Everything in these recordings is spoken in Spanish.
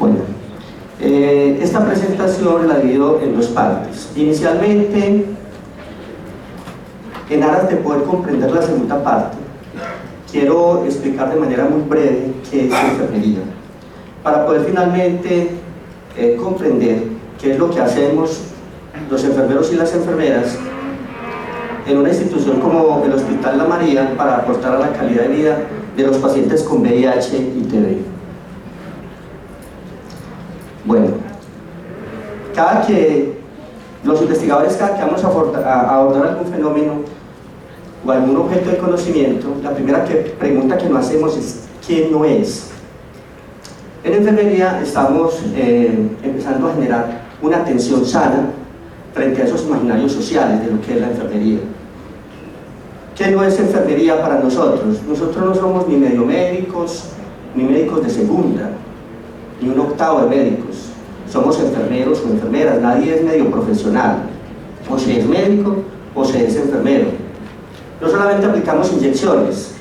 Bueno, esta presentación la divido en dos partes. Inicialmente, en aras de poder comprender la segunda parte, quiero explicar de manera muy breve qué es enfermería, para poder finalmente comprender qué es lo que hacemos los enfermeros y las enfermeras en una institución como el Hospital La María para aportar a la calidad de vida de los pacientes con VIH y TB. Bueno, los investigadores, cada que vamos a abordar algún fenómeno o algún objeto de conocimiento, la primera pregunta que nos hacemos es ¿quién no es? En enfermería estamos empezando a generar una atención sana frente a esos imaginarios sociales de lo que es la enfermería. ¿Qué no es enfermería para nosotros? Nosotros no somos ni medio médicos, ni médicos de segunda, ni un octavo de médicos. Somos enfermeros o enfermeras, nadie es medio profesional. O se es médico o se es enfermero. No solamente aplicamos inyecciones,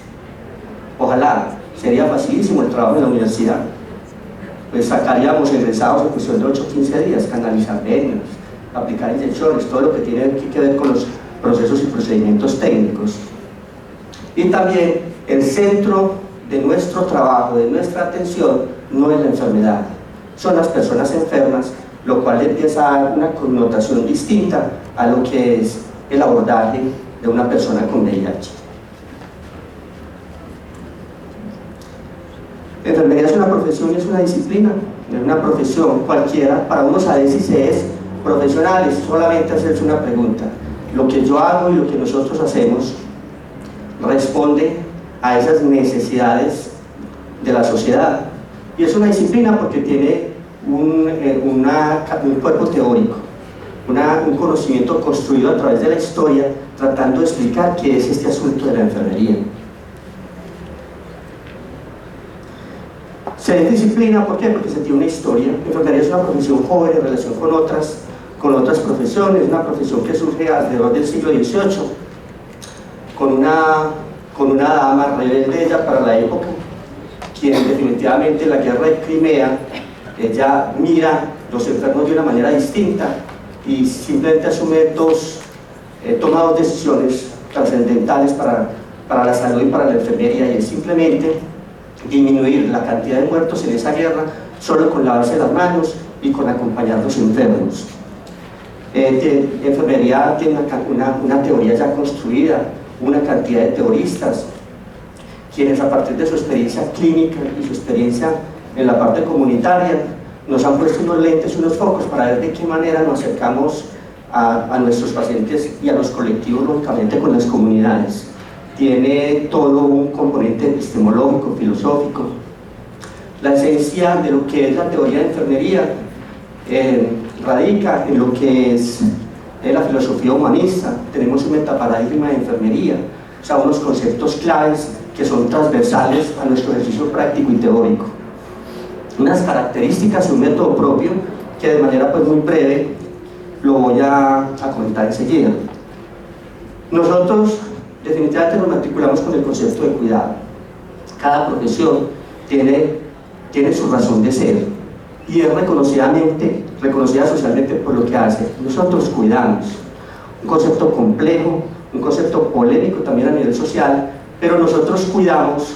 ojalá, sería facilísimo el trabajo en la universidad. Pues sacaríamos egresados en cuestión de 8 o 15 días, canalizar venas, aplicar inyecciones, todo lo que tiene que ver con los procesos y procedimientos técnicos. Y también el centro de nuestro trabajo, de nuestra atención, no es la enfermedad, son las personas enfermas, lo cual empieza a dar una connotación distinta a lo que es el abordaje de una persona con VIH. La enfermería es una profesión y es una disciplina, es una profesión cualquiera. Para unos a veces es profesional, es solamente hacerse una pregunta. Lo que yo hago y lo que nosotros hacemos responde a esas necesidades de la sociedad. Y es una disciplina porque tiene un cuerpo teórico, un conocimiento construido a través de la historia, tratando de explicar qué es este asunto de la enfermería. Se es disciplina, ¿por qué? Porque se tiene una historia. La enfermería es una profesión joven en relación con otras profesiones, una profesión que surge alrededor del siglo XVIII, con una dama rebelde ella para la época, quien definitivamente en la guerra de Crimea, ella mira los enfermos de una manera distinta y simplemente asume toma dos decisiones trascendentales para la salud y para la enfermería, y es simplemente disminuir la cantidad de muertos en esa guerra solo con lavarse las manos y con acompañar a los enfermos. Enfermería tiene una teoría ya construida, una cantidad de teoristas, quienes a partir de su experiencia clínica y su experiencia en la parte comunitaria nos han puesto unos lentes, unos focos para ver de qué manera nos acercamos a nuestros pacientes y a los colectivos, lógicamente con las comunidades. Tiene todo un componente epistemológico, filosófico. La esencia de lo que es la teoría de enfermería radica en lo que es la filosofía humanista. Tenemos un metaparadigma de enfermería, o sea, unos conceptos claves que son transversales a nuestro ejercicio práctico y teórico. Unas características y un método propio que de manera muy breve lo voy a comentar enseguida. Nosotros definitivamente nos matriculamos con el concepto de cuidado. Cada profesión tiene su razón de ser y es reconocida socialmente por lo que hace. Nosotros cuidamos, un concepto complejo, un concepto polémico también a nivel social, pero nosotros cuidamos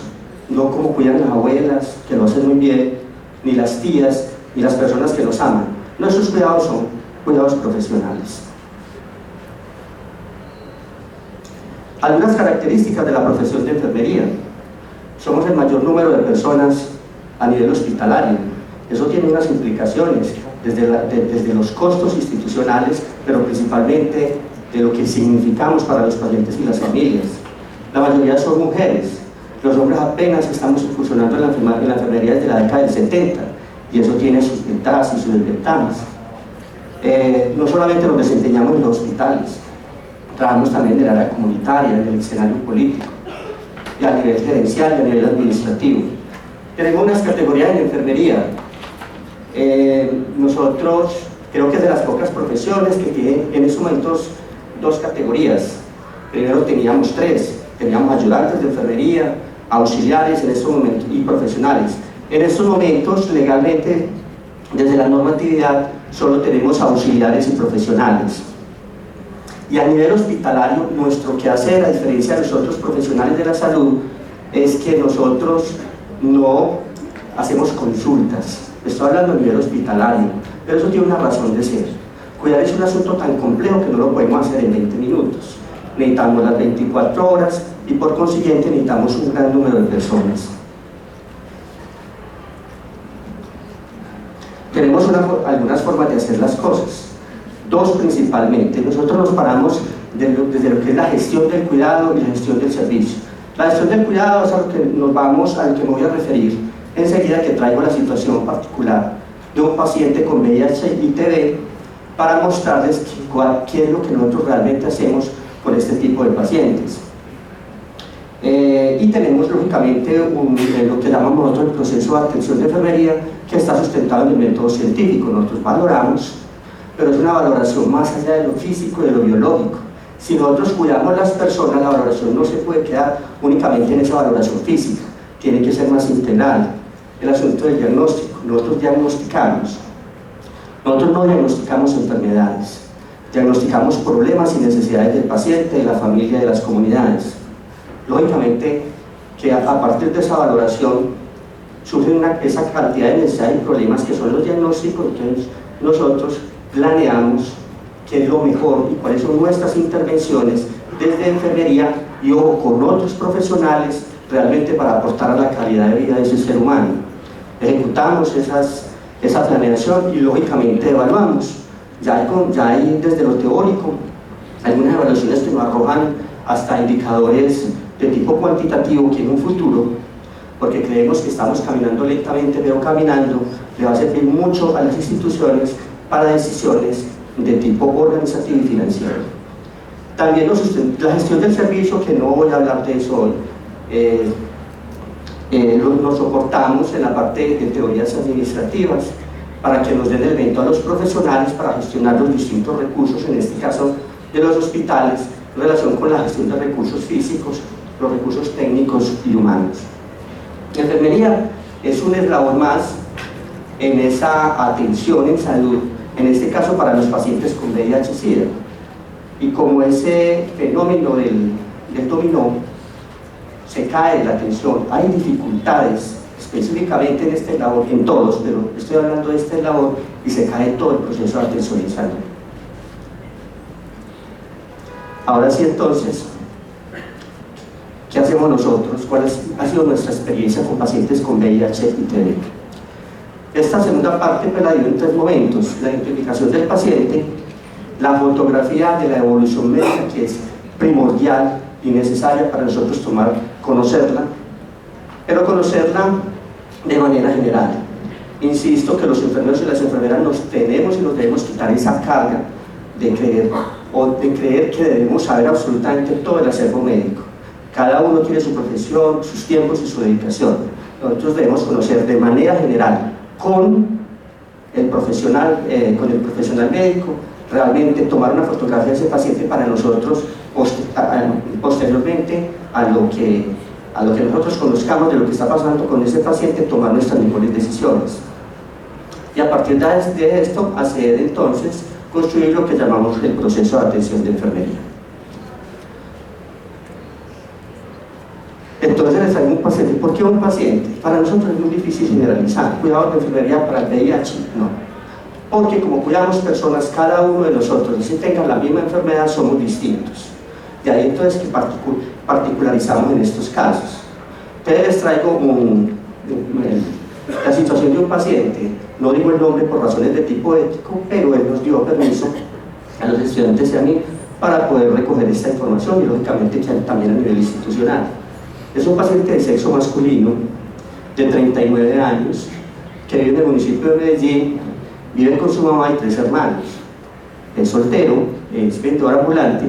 no como cuidan las abuelas, que lo hacen muy bien, ni las tías, ni las personas que nos aman. Nuestros cuidados son cuidados profesionales. Algunas características de la profesión de enfermería: somos el mayor número de personas a nivel hospitalario. Eso tiene unas implicaciones desde los costos institucionales, pero principalmente de lo que significamos para los pacientes y las familias. La mayoría son mujeres. Los hombres apenas estamos incursionando en la enfermería desde la década del 70, y eso tiene sus ventajas y sus desventajas. No solamente nos desempeñamos en los hospitales, trabajamos también en el área comunitaria, en el escenario político, y a nivel gerencial y a nivel administrativo. Tenemos unas categorías en enfermería. Nosotros creo que es de las pocas profesiones que tienen en estos momentos dos categorías. Primero teníamos tres: teníamos ayudantes de enfermería, auxiliares en estos momentos y profesionales. En estos momentos legalmente Desde la normatividad solo tenemos auxiliares y profesionales. Y a nivel hospitalario, nuestro quehacer, a diferencia de los otros profesionales de la salud, es que nosotros no hacemos consultas. Estoy hablando a nivel hospitalario, pero eso tiene una razón de ser. Cuidar es un asunto tan complejo que no lo podemos hacer en 20 minutos. Necesitamos las 24 horas y por consiguiente necesitamos un gran número de personas. Tenemos algunas formas de hacer las cosas, dos principalmente. Nosotros nos paramos desde lo que es la gestión del cuidado y la gestión del servicio. La gestión del cuidado es a lo que nos vamos, al que me voy a referir enseguida, que traigo la situación particular de un paciente con VIH y TB para mostrarles qué es lo que nosotros realmente hacemos con este tipo de pacientes. Y tenemos lógicamente lo que llamamos nosotros el proceso de atención de enfermería, que está sustentado en el método científico. Nosotros valoramos, pero es una valoración más allá de lo físico y de lo biológico. Si nosotros cuidamos las personas, la valoración no se puede quedar únicamente en esa valoración física, tiene que ser más integral. El asunto del diagnóstico, nosotros diagnosticamos. Nosotros no diagnosticamos enfermedades, diagnosticamos problemas y necesidades del paciente, de la familia, de las comunidades. Lógicamente que a partir de esa valoración surgen esa cantidad de necesidades y problemas que son los diagnósticos. Entonces nosotros planeamos qué es lo mejor y cuáles son nuestras intervenciones desde enfermería y ojo, con otros profesionales realmente para aportar a la calidad de vida de ese ser humano. Ejecutamos esa planeación y lógicamente evaluamos. Ya hay desde lo teórico algunas evaluaciones que nos arrojan hasta indicadores de tipo cuantitativo que en un futuro, porque creemos que estamos caminando lentamente, pero caminando, le va a servir mucho a las instituciones para decisiones de tipo organizativo y financiero. También la gestión del servicio, que no voy a hablar de eso hoy, lo soportamos en la parte de teorías administrativas para que nos den el evento a los profesionales para gestionar los distintos recursos, en este caso de los hospitales, en relación con la gestión de recursos físicos, los recursos técnicos y humanos. La enfermería es un eslabón más en esa atención en salud, en este caso para los pacientes con VIH-Sida. Y como ese fenómeno del dominó se cae la atención, hay dificultades específicamente en este eslabón, en todos, pero estoy hablando de este eslabón, y se cae todo el proceso de atención en salud. Ahora sí, entonces, ¿qué hacemos nosotros? ¿Cuál ha sido nuestra experiencia con pacientes con VIH y TB? Esta segunda parte me la digo en tres momentos: la identificación del paciente, la fotografía de la evolución médica, que es primordial y necesaria para nosotros conocerla, pero conocerla de manera general. Insisto que los enfermeros y las enfermeras nos tenemos y nos debemos quitar esa carga de creer que debemos saber absolutamente todo el acervo médico. Cada uno tiene su profesión, sus tiempos y su dedicación. Nosotros debemos conocer de manera general con el profesional médico, realmente tomar una fotografía de ese paciente para nosotros posteriormente a lo que nosotros conozcamos de lo que está pasando con ese paciente, tomar nuestras mejores decisiones. Y a partir de esto, hacer entonces construir lo que llamamos el proceso de atención de enfermería. Entonces les traigo un paciente. ¿Por qué un paciente? Para nosotros es muy difícil generalizar. Cuidado de enfermería para el VIH, no. Porque como cuidamos personas, cada uno de nosotros, si tengan la misma enfermedad, somos distintos. De ahí entonces que particularizamos en estos casos. Entonces les traigo la situación de un paciente. No digo el nombre por razones de tipo ético, pero él nos dio permiso a los estudiantes y a mí para poder recoger esta información y lógicamente también a nivel institucional. Es un paciente de sexo masculino de 39 años que vive en el municipio de Medellín, vive con su mamá y 3 hermanos. Es soltero, es vendedor ambulante,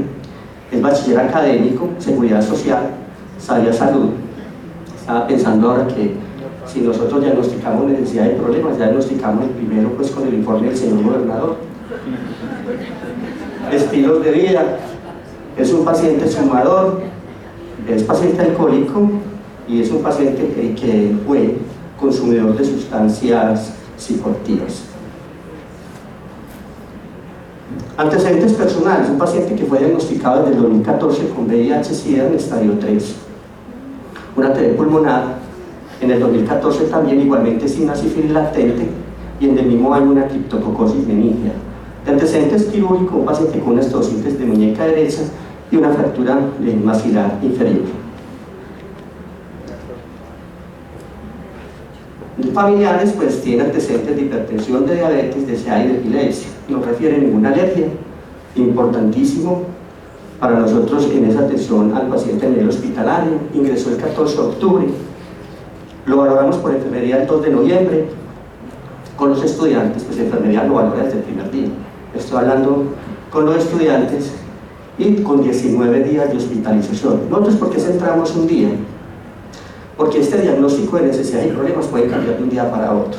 es bachiller académico, seguridad social, sabía salud. Estaba pensando ahora que si nosotros diagnosticamos necesidad de problemas, ya diagnosticamos el primero pues con el informe del señor gobernador. Estilos de vida, es un paciente fumador, es paciente alcohólico y es un paciente que fue consumidor de sustancias psicoactivas. Antecedentes personales: un paciente que fue diagnosticado desde el 2014 con VIH-Sida en estadio 3, una TB pulmonar en el 2014 también, igualmente sin una sífilis latente, y en el mismo año una criptococosis meningia. De antecedentes quirúrgicos: un paciente con una estositis de muñeca derecha y una fractura maxilar inferior. Familiares, pues tienen antecedentes de hipertensión, de diabetes, de SIDA y de epilepsia. No refiere ninguna alergia. Importantísimo para nosotros en esa atención al paciente a nivel hospitalario. Ingresó el 14 de octubre, lo valoramos por enfermería el 2 de noviembre. Con los estudiantes, pues enfermería lo valora desde el primer día. Estoy hablando con los estudiantes, y con 19 días de hospitalización. Nosotros, ¿por qué centramos un día? Porque este diagnóstico de necesidades y problemas puede cambiar de un día para otro.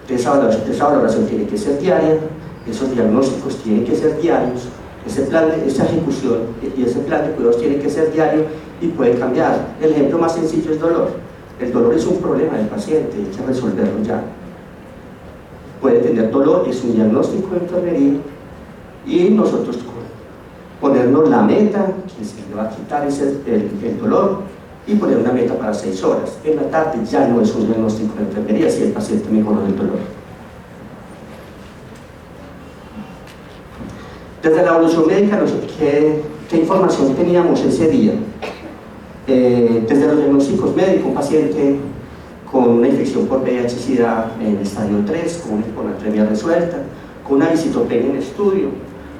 Esa valoración tiene que ser diaria, esos diagnósticos tienen que ser diarios, esa ejecución y ese plan de cuidados tiene que ser diario y puede cambiar. El ejemplo más sencillo es dolor. El dolor es un problema del paciente, hay que resolverlo ya. Puede tener dolor, es un diagnóstico de enfermería, y nosotros ponernos la meta que se le va a quitar el dolor, y poner una meta para 6 horas. En la tarde ya no es un diagnóstico de enfermería si el paciente mejoró del dolor. Desde la evolución médica, ¿qué información teníamos ese día? Desde los diagnósticos médicos: un paciente con una infección por VIH-Sida en estadio 3, con una hiponatremia resuelta, con una visitopenia en estudio,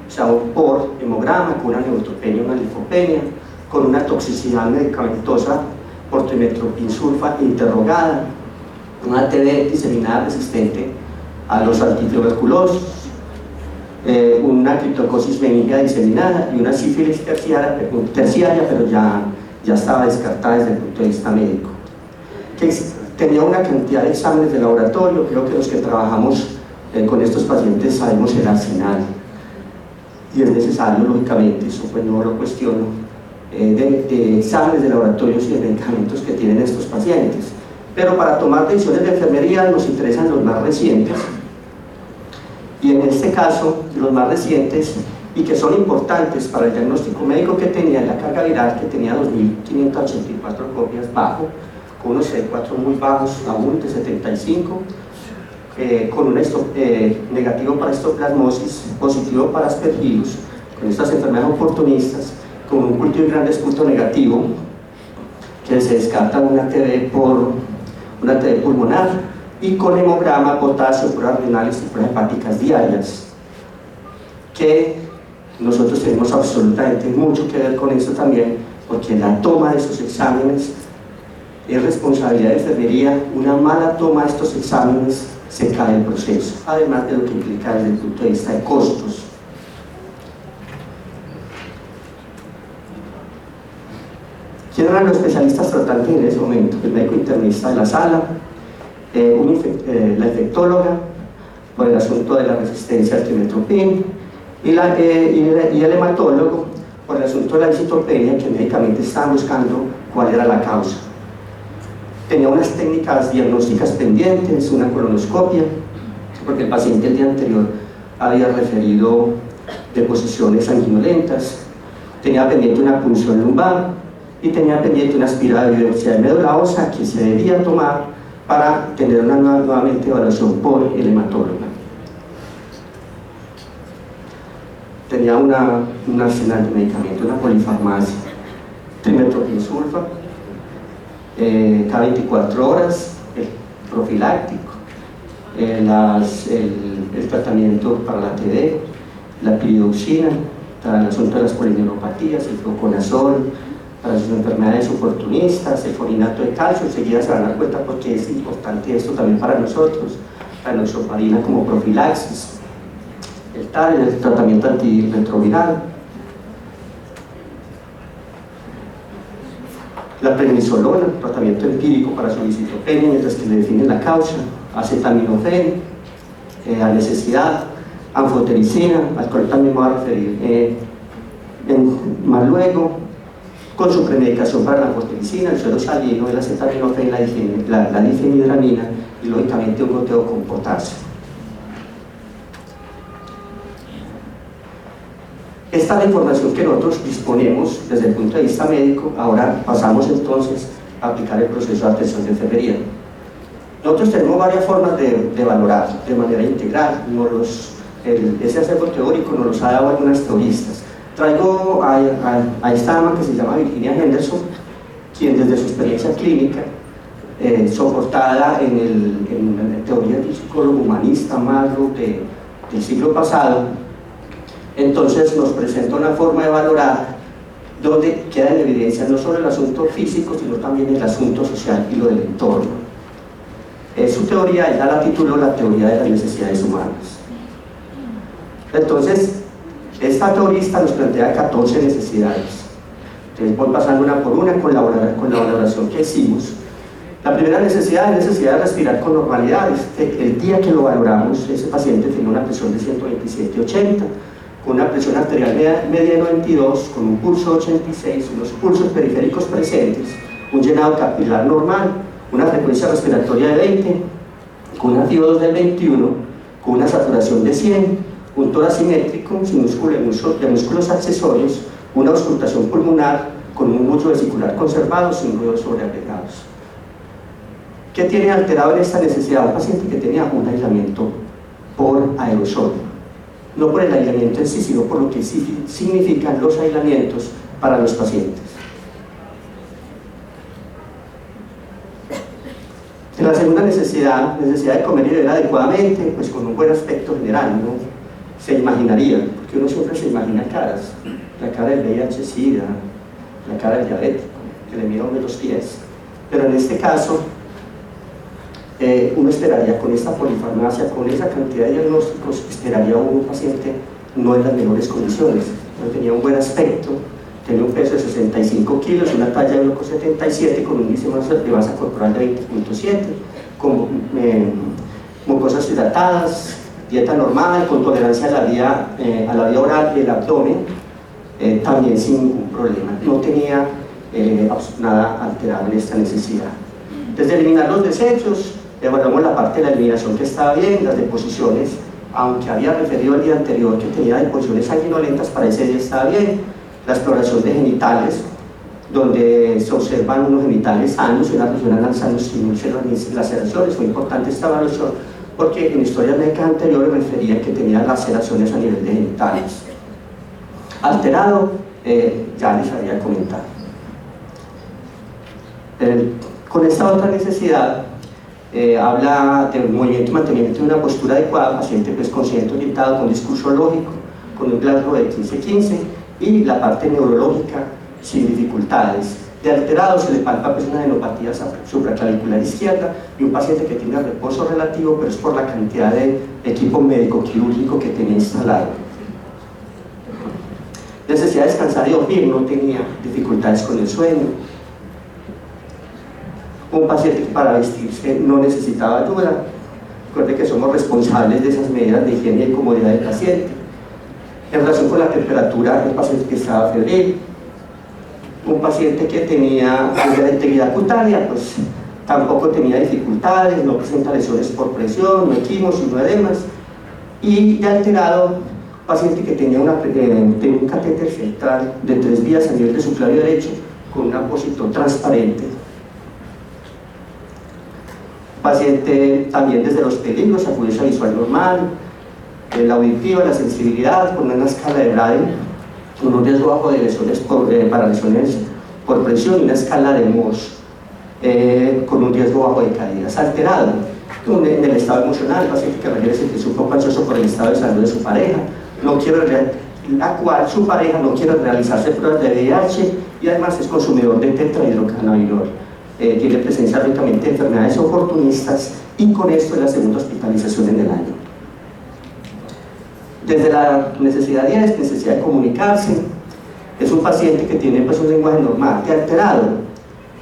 o sea, por hemograma, con una neutropenia, una linfopenia, con una toxicidad medicamentosa por trimetoprim-sulfa interrogada, una TB diseminada resistente a los antituberculosos, una criptococosis meningia diseminada y una sífilis terciaria, pero ya estaba descartada desde el punto de vista médico. Que tenía una cantidad de exámenes de laboratorio. Creo que los que trabajamos con estos pacientes sabemos el arsenal, y es necesario, lógicamente, eso pues no lo cuestiono, de exámenes de laboratorios y de medicamentos que tienen estos pacientes. Pero para tomar decisiones de enfermería nos interesan los más recientes, y en este caso los más recientes, y que son importantes para el diagnóstico médico que tenía, la carga viral, que tenía 2.584 copias bajo, con unos CD4 muy bajos, aún de 75, con un negativo para histoplasmosis, positivo para aspergillus, con estas enfermedades oportunistas, con un cultivo y gran desculto negativo, que se descarta una TB pulmonar, y con hemograma, potasio, pruebas renales y pruebas hepáticas diarias, que nosotros tenemos absolutamente mucho que ver con esto también, porque la toma de esos exámenes es responsabilidad de enfermería. Una mala toma de estos exámenes se cae el proceso, además de lo que implica desde el punto de vista de costos. ¿Quién eran los especialistas tratantes en ese momento? El médico internista de la sala, la infectóloga por el asunto de la resistencia al trimetoprim, y el hematólogo por el asunto de la visitopenia, que médicamente estaban buscando cuál era la causa. Tenía unas técnicas diagnósticas pendientes, una colonoscopia, porque el paciente el día anterior había referido deposiciones sanguinolentas, tenía pendiente una punción lumbar y tenía pendiente una aspirada de biopsia de médula ósea que se debía tomar para tener una nuevamente evaluación por el hematólogo. Tenía un arsenal de medicamentos, una polifarmacia, trimetoprim-sulfa, cada 24 horas, el profiláctico, el tratamiento para la TB, la piridoxina, para el asunto de las polineuropatías, el fluconazol, para las enfermedades oportunistas, el folinato de calcio. Enseguida se van a dar cuenta porque es importante esto también para nosotros, la enoxaparina como profilaxis, el TAR, el tratamiento antirretroviral, la prednisolona, tratamiento empírico para su visitopenia mientras que le definen la causa, acetaminofén, a necesidad, anfotericina, al cual también me voy a referir más luego, con su premedicación para la fosfericina, el suero salino, el acetaminofén, la difenhidramina y lógicamente un goteo con potasio. Esta es la información que nosotros disponemos desde el punto de vista médico. Ahora pasamos entonces a aplicar el proceso de atención de enfermería. Nosotros tenemos varias formas de valorar de manera integral. Ese acervo teórico nos los ha dado algunas teoristas. Traigo a esta dama que se llama Virginia Henderson, quien desde su experiencia clínica, soportada en la teoría del psicólogo humanista Marlowe del siglo pasado, entonces nos presenta una forma de valorar donde queda en evidencia no solo el asunto físico, sino también el asunto social y lo del entorno. Su teoría, ella la tituló la teoría de las necesidades humanas. Entonces, esta teorista nos plantea 14 necesidades. Entonces voy pasando una por una con la valoración que hicimos. La primera necesidad es necesidad de respirar con normalidad. El día que lo valoramos, ese paciente tenía una presión de 127/80, con una presión arterial media de 92, con un pulso 86, unos pulsos periféricos presentes, un llenado capilar normal, una frecuencia respiratoria de 20, con una FiO2 del 21, con una saturación de 100, un tórax simétrico, sin músculo de músculos accesorios, una auscultación pulmonar con un mucho vesicular conservado sin ruidos sobreagregados. ¿Qué tiene alterado en esta necesidad? Un paciente que tenía un aislamiento por aerosol, no por el aislamiento en sí, sino por lo que sí significan los aislamientos para los pacientes. En la segunda necesidad de comer y beber adecuadamente, pues con un buen aspecto general, ¿no? Se imaginaría, porque uno siempre se imagina caras, la cara del VIH-Sida, la cara del diabético, que le mira uno de los pies, pero en este caso, uno esperaría con esta polifarmacia, con esa cantidad de diagnósticos, esperaría un paciente no en las mejores condiciones. No tenía un buen aspecto, tenía un peso de 65 kilos, una talla de 1,77 con un índice de masa corporal de 20.7, con mucosas hidratadas, dieta normal, con tolerancia a la vía oral y el abdomen, también sin ningún problema. No tenía nada alterado en esta necesidad. Desde eliminar los desechos, evaluamos la parte de la eliminación que estaba bien, las deposiciones, aunque había referido el día anterior que tenía deposiciones sanguinolentas, para ese día estaba bien. La exploración de genitales, donde se observan unos genitales sanos y una persona anal sanos sin laceraciones. Fue importante esta evaluación porque en historias médicas anteriores referían que tenía laceraciones a nivel de genitales. Alterado, ya les había comentado. Con esta otra necesidad, habla del movimiento y mantenimiento de una postura adecuada, paciente pues consciente orientado, con discurso lógico, con un Glasgow de 15-15, y la parte neurológica sin dificultades. De alterado se le palpa pues una adenopatía supraclavicular izquierda y un paciente que tiene reposo relativo, pero es por la cantidad de equipo médico quirúrgico que tenía instalado. Necesidad de descansar y dormir, no tenía dificultades con el sueño. Un paciente que para vestirse no necesitaba ayuda. Recuerde que somos responsables de esas medidas de higiene y comodidad del paciente. En relación con la temperatura, el paciente que estaba febril. Un paciente que tenía integridad cutánea, pues tampoco tenía dificultades, no presenta lesiones por presión, no equimos, no edemas. Y de alterado, paciente que tenía un catéter central de 3 vías a nivel de su labio derecho con un apósito transparente. Paciente también desde los peligros, acudiencia visual normal, la auditiva, la sensibilidad, con una escala de Braden, con un riesgo bajo de lesiones para lesiones por presión y una escala de Mohs con un riesgo bajo de caídas. Alterado en el estado emocional, paciente que requiere sentirse un poco ansioso por el estado de salud de su pareja, la cual su pareja no quiere realizarse pruebas de VIH y además es consumidor de tetrahidrocannabinol. Tiene presencia únicamente de enfermedades oportunistas y con esto es la segunda hospitalización en el año. Desde la necesidad 10, necesidad de comunicarse, es un paciente que tiene pues, un lenguaje normal, de alterado,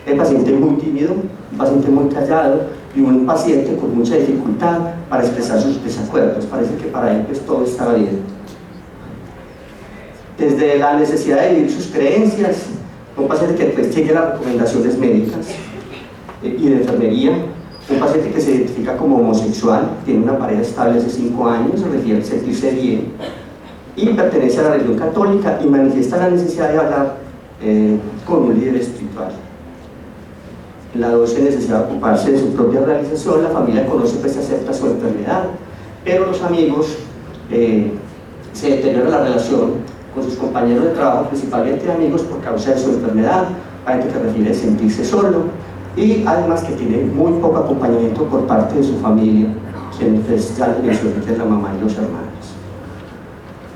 el paciente muy tímido, un paciente muy callado y un paciente con mucha dificultad para expresar sus desacuerdos. Parece que para él pues, todo estaba bien. Desde la necesidad de vivir sus creencias, un paciente que pues sigue las recomendaciones médicas y de enfermería, un paciente que se identifica como homosexual, tiene una pareja estable hace 5 años, refiere a sentirse bien y pertenece a la religión católica y manifiesta la necesidad de hablar con un líder espiritual. La doce necesidad de ocuparse de su propia realización, la familia conoce pues y acepta su enfermedad, pero los amigos se deteriora la relación con sus compañeros de trabajo, principalmente amigos, por causa de su enfermedad, a que refiere a sentirse solo, y además que tiene muy poco acompañamiento por parte de su familia, quien pues, ya les mencioné que es la mamá y los hermanos.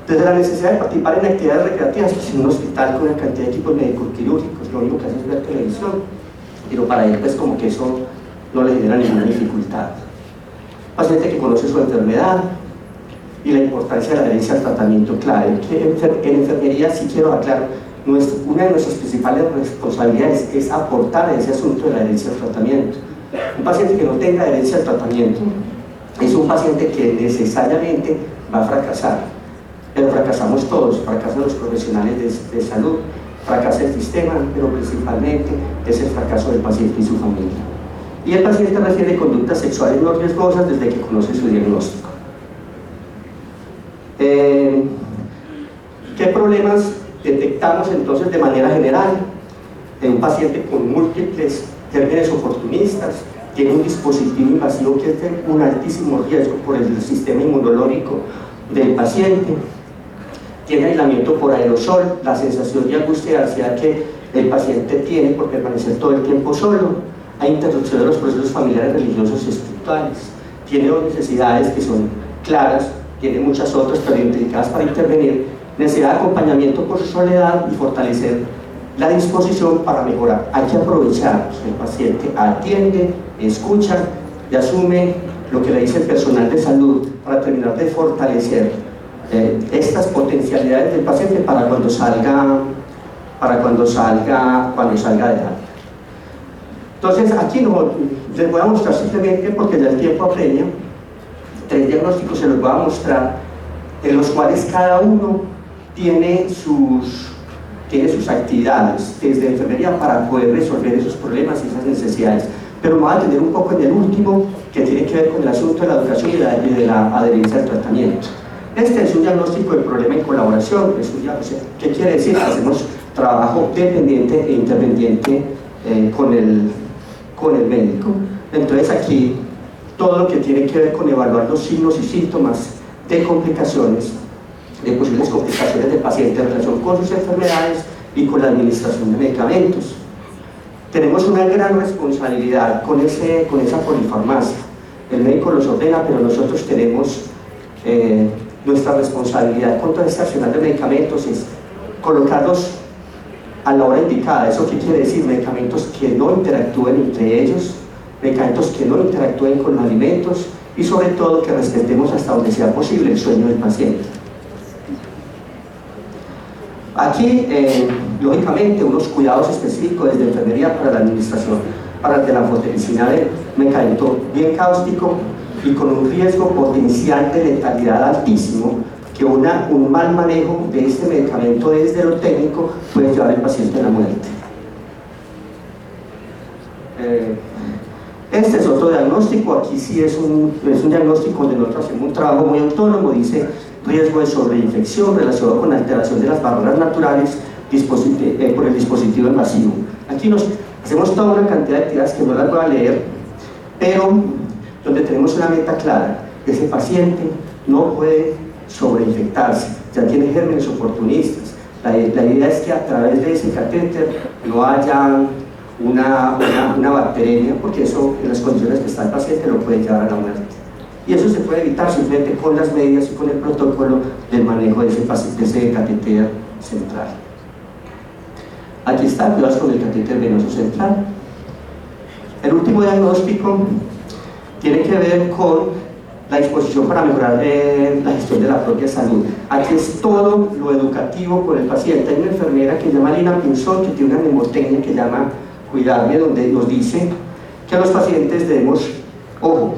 Desde la necesidad de participar en actividades recreativas, pues en un hospital con una cantidad de equipos médico-quirúrgicos, lo único que hace es ver televisión, pero para él pues como que eso no le genera ninguna dificultad. Paciente que conoce su enfermedad y la importancia de la adherencia al tratamiento clave, que en enfermería sí quiero aclarar, una de nuestras principales responsabilidades es aportar a ese asunto de la adherencia al tratamiento. Un paciente que no tenga adherencia al tratamiento es un paciente que necesariamente va a fracasar, pero fracasamos todos, fracasan los profesionales de salud, fracasa el sistema, pero principalmente es el fracaso del paciente y su familia. Y el paciente refiere conductas sexuales no riesgosas desde que conoce su diagnóstico. ¿Qué problemas detectamos entonces de manera general? En un paciente con múltiples gérmenes oportunistas, tiene un dispositivo invasivo que es de un altísimo riesgo por el sistema inmunológico del paciente, tiene aislamiento por aerosol, la sensación de angustia y ansiedad que el paciente tiene por permanecer todo el tiempo solo, hay interrupción de los procesos familiares, religiosos y espirituales, tiene dos necesidades que son claras, tiene muchas otras pero identificadas para intervenir, necesidad de acompañamiento por su soledad y fortalecer la disposición para mejorar. Hay que aprovechar que el paciente atiende, escucha y asume lo que le dice el personal de salud para terminar de fortalecer estas potencialidades del paciente para cuando salga adelante. Entonces aquí no, les voy a mostrar simplemente, porque ya el tiempo apremia, 3 diagnósticos se los voy a mostrar, en los cuales cada uno tiene sus actividades desde enfermería para poder resolver esos problemas y esas necesidades. Pero me voy a detener un poco en el último, que tiene que ver con el asunto de la educación y de la adherencia al tratamiento. Este es un diagnóstico de problema en colaboración. ¿Qué quiere decir? Hacemos trabajo dependiente e interdependiente con el médico. Entonces aquí todo lo que tiene que ver con evaluar los signos y síntomas de complicaciones, de posibles complicaciones del paciente en relación con sus enfermedades y con la administración de medicamentos. Tenemos una gran responsabilidad con esa polifarmacia. El médico los ordena, pero nosotros tenemos nuestra responsabilidad con todo este arsenal de medicamentos es colocarlos a la hora indicada. ¿Eso qué quiere decir? Medicamentos que no interactúen entre ellos, medicamentos que no interactúen con los alimentos y sobre todo que respetemos hasta donde sea posible el sueño del paciente. Aquí, lógicamente, unos cuidados específicos desde enfermería para la administración de la anfotericina B, medicamento bien cáustico y con un riesgo potencial de letalidad altísimo, que un mal manejo de este medicamento desde lo técnico puede llevar al paciente a la muerte. Este es otro diagnóstico. Aquí sí es un diagnóstico donde nosotros hacemos un trabajo muy autónomo. Dice riesgo de sobreinfección relacionado con alteración de las barreras naturales por el dispositivo invasivo. Aquí nos hacemos toda una cantidad de actividades que no las voy a leer, pero donde tenemos una meta clara: ese paciente no puede sobreinfectarse, ya tiene gérmenes oportunistas. La idea es que a través de ese catéter no haya una bacteria, porque eso en las condiciones que está el paciente lo puede llevar a la muerte. Y eso se puede evitar simplemente con las medidas y con el protocolo del manejo de ese catéter central. Aquí está, cuidados con el catéter venoso central. El último diagnóstico tiene que ver con la disposición para mejorar la gestión de la propia salud. Aquí es todo lo educativo con el paciente. Hay una enfermera que se llama Lina Pinzón, que tiene una mnemotecnia que llama Cuidarme, donde nos dice que a los pacientes debemos, ojo,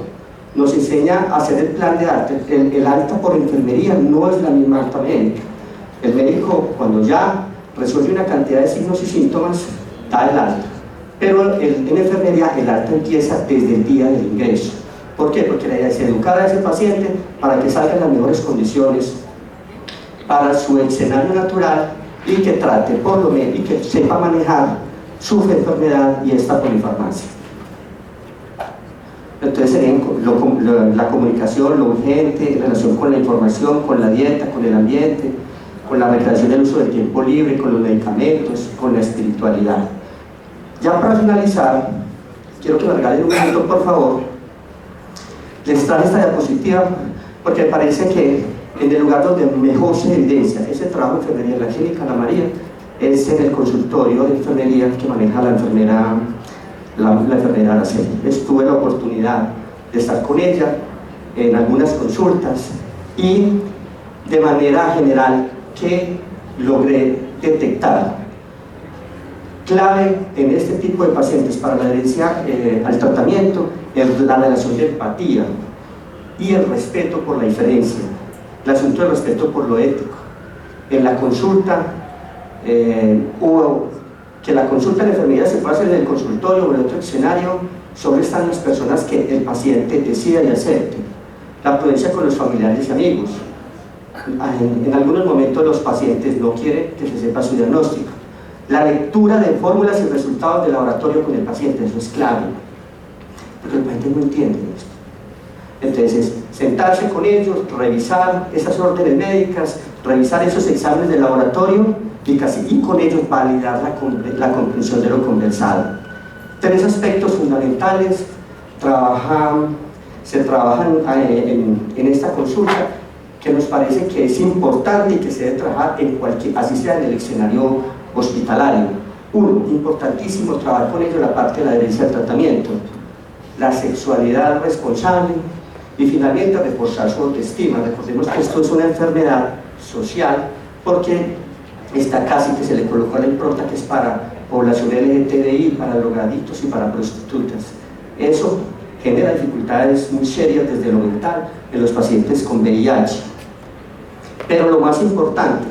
nos enseña a hacer el plan de alta. El alta por enfermería no es la misma alta médica. El médico, cuando ya resuelve una cantidad de signos y síntomas, da el alta. Pero en enfermería el alta empieza desde el día del ingreso. ¿Por qué? Porque la idea es educar a ese paciente para que salga en las mejores condiciones para su escenario natural y que trate por lo menos y que sepa manejar su enfermedad y esta polifarmacia. Entonces sería la comunicación, lo urgente en relación con la información, con la dieta, con el ambiente, con la recreación del uso del tiempo libre, con los medicamentos, con la espiritualidad. Ya para finalizar, quiero que me regalen un minuto, por favor. Les traje esta diapositiva porque me parece que en el lugar donde mejor se evidencia ese trabajo de enfermería en la clínica Ana María es en el consultorio de enfermería que maneja la enfermera Araceli. Tuve la oportunidad de estar con ella en algunas consultas y de manera general que logré detectar clave en este tipo de pacientes para la adherencia al tratamiento es la relación de empatía y el respeto por la diferencia, el asunto del respeto por lo ético. En la consulta hubo que la consulta de enfermería se puede hacer en el consultorio o en otro escenario, solo están las personas que el paciente decida y acepte. La prudencia con los familiares y amigos. En algunos momentos los pacientes no quieren que se sepa su diagnóstico. La lectura de fórmulas y resultados de laboratorio con el paciente, eso es clave, porque el paciente no entiende esto. Entonces, sentarse con ellos, revisar esas órdenes médicas, revisar esos exámenes de laboratorio y con ellos validar la comprensión de lo conversado. Tres aspectos fundamentales se trabajan en esta consulta que nos parece que es importante y que se debe trabajar así sea en el escenario hospitalario. Uno, importantísimo, trabajar con ellos la parte de la adherencia al tratamiento, la sexualidad responsable y finalmente reforzar su autoestima. Recordemos que esto es una enfermedad social porque está casi que se le colocó la impronta que es para población LGTBI, para drogadictos y para prostitutas. Eso genera dificultades muy serias desde lo mental en los pacientes con VIH. Pero lo más importante,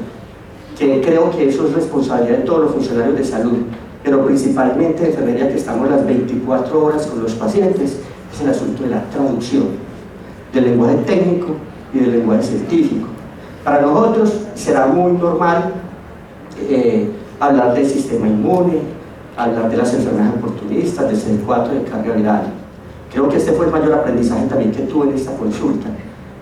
que creo que eso es responsabilidad de todos los funcionarios de salud, pero principalmente de enfermería, que estamos las 24 horas con los pacientes, es el asunto de la traducción del lenguaje técnico y del lenguaje científico. Para nosotros será muy normal hablar del sistema inmune, hablar de las enfermedades oportunistas, del CD4, de carga viral. Creo que este fue el mayor aprendizaje también que tuve en esta consulta,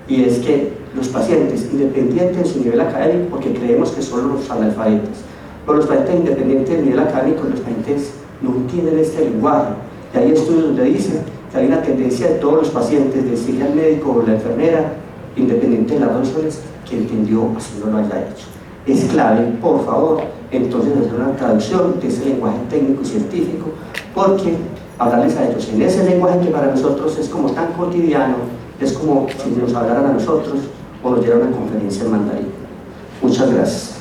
y es que los pacientes, independientes de su nivel académico, porque creemos que son los analfabetas, pero los pacientes independientes del nivel académico, los pacientes no entienden este lenguaje. Y hay estudios donde dicen que hay una tendencia de todos los pacientes de decirle al médico o la enfermera, independiente de las razones, que entendió, así no lo haya hecho. Es clave, por favor, entonces hacer una traducción de ese lenguaje técnico y científico, porque hablarles a ellos en ese lenguaje que para nosotros es como tan cotidiano, es como si nos hablaran a nosotros o nos dieran una conferencia en mandarín. Muchas gracias.